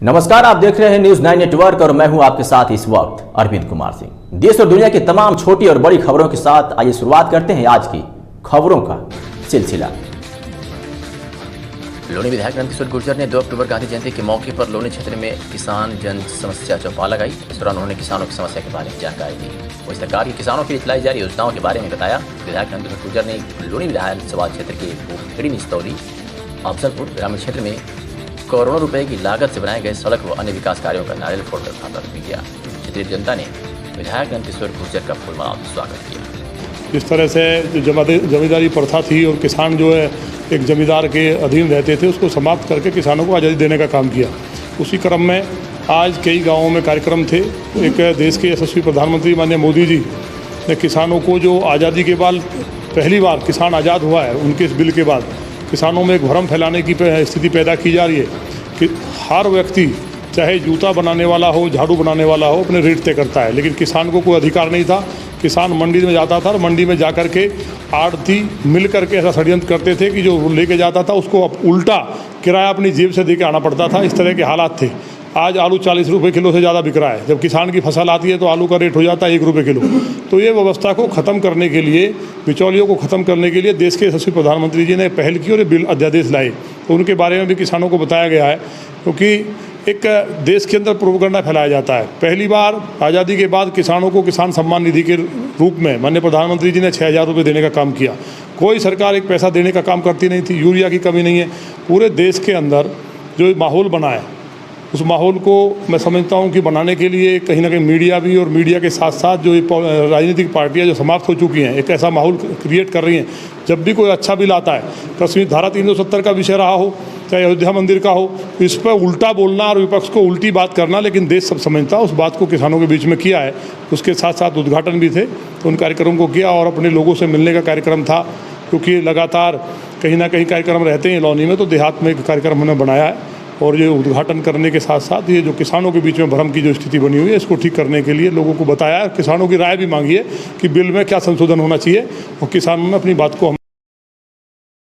नमस्कार, आप देख रहे हैं न्यूज 9 नेटवर्क और मैं हूं आपके साथ इस वक्त अरविंद कुमार सिंह। देश और दुनिया की तमाम छोटी और बड़ी खबरों के साथ आइए शुरुआत करते हैं आज की खबरों का सिलसिला। लोनी विधायक नंदकिशोर गुर्जर ने 2 अक्टूबर गांधी जयंती के मौके पर लोनी क्षेत्र में किसान जन समस्या चौपाल लगाई। इस दौरान उन्होंने किसानों की समस्या के बारे में जानकारी दी। वही सरकार की किसानों के लिए चलाई जा रही योजनाओं के बारे में बताया। विधायक नंदकिशोर गुर्जर ने लोनी विधानसभा क्षेत्र के पोखरी निस्तौली अफजलपुर ग्रामीण क्षेत्र में करोड़ों रुपए की लागत से बनाए गए सड़क व अन्य विकास कार्यों का नारियल फोड़कर उद्घाटन किया। क्षेत्रीय जनता ने विधायक नंदकिशोर गुर्जर का फूलमाला स्वागत किया। इस तरह से जो जमींदारी प्रथा थी और किसान जो है एक जमींदार के अधीन रहते थे, उसको समाप्त करके किसानों को आज़ादी देने का काम किया। उसी क्रम में आज कई गाँवों में कार्यक्रम थे। एक देश के यशस्वी प्रधानमंत्री माननीय मोदी जी ने किसानों को जो आज़ादी के बाद पहली बार किसान आज़ाद हुआ है, उनके इस बिल के बाद किसानों में एक भ्रम फैलाने की स्थिति पैदा की जा रही है कि हर व्यक्ति चाहे जूता बनाने वाला हो, झाड़ू बनाने वाला हो, अपने रेट तय करता है, लेकिन किसान को कोई अधिकार नहीं था। किसान मंडी में जाता था और मंडी में जा कर के आड़ती मिल करके ऐसा षड्यंत्र करते थे कि जो लेके जाता था उसको उल्टा किराया अपनी जेब से दे के आना पड़ता था। इस तरह के हालात थे। आज आलू 40 रुपये किलो से ज़्यादा बिक रहा है। जब किसान की फसल आती है तो आलू का रेट हो जाता है 1 रुपये किलो। तो ये व्यवस्था को ख़त्म करने के लिए, बिचौलियों को ख़त्म करने के लिए देश के यशस्वी प्रधानमंत्री जी ने पहल की और ये बिल अध्यादेश लाए। तो उनके बारे में भी किसानों को बताया गया है, क्योंकि एक देश के अंदर प्रोपेगेंडा फैलाया जाता है। पहली बार आज़ादी के बाद किसानों को किसान सम्मान निधि के रूप में माननीय प्रधानमंत्री जी ने 6,000 रुपये देने का काम किया। कोई सरकार एक पैसा देने का काम करती नहीं थी। यूरिया की कमी नहीं है। पूरे देश के अंदर जो माहौल बना है, उस माहौल को मैं समझता हूँ कि बनाने के लिए कहीं ना कहीं मीडिया भी, और मीडिया के साथ साथ जो राजनीतिक पार्टियाँ जो समाप्त हो चुकी हैं, एक ऐसा माहौल क्रिएट कर रही हैं। जब भी कोई अच्छा बिल आता है, कश्मीर धारा 370 का विषय रहा हो, चाहे अयोध्या मंदिर का हो, इस पर उल्टा बोलना और विपक्ष को उल्टी बात करना, लेकिन देश सब समझता है। उस बात को किसानों के बीच में किया है। उसके साथ साथ उद्घाटन भी थे, उन कार्यक्रम को किया और अपने लोगों से मिलने का कार्यक्रम था, क्योंकि लगातार कहीं ना कहीं कार्यक्रम रहते हैं लौनी में। तो देहात में एक कार्यक्रम हमने बनाया है और ये उद्घाटन करने के साथ साथ ये जो किसानों के बीच में भ्रम की जो स्थिति बनी हुई है, इसको ठीक करने के लिए लोगों को बताया है। किसानों की राय भी मांगी है कि बिल में क्या संशोधन होना चाहिए, और किसानों ने अपनी बात को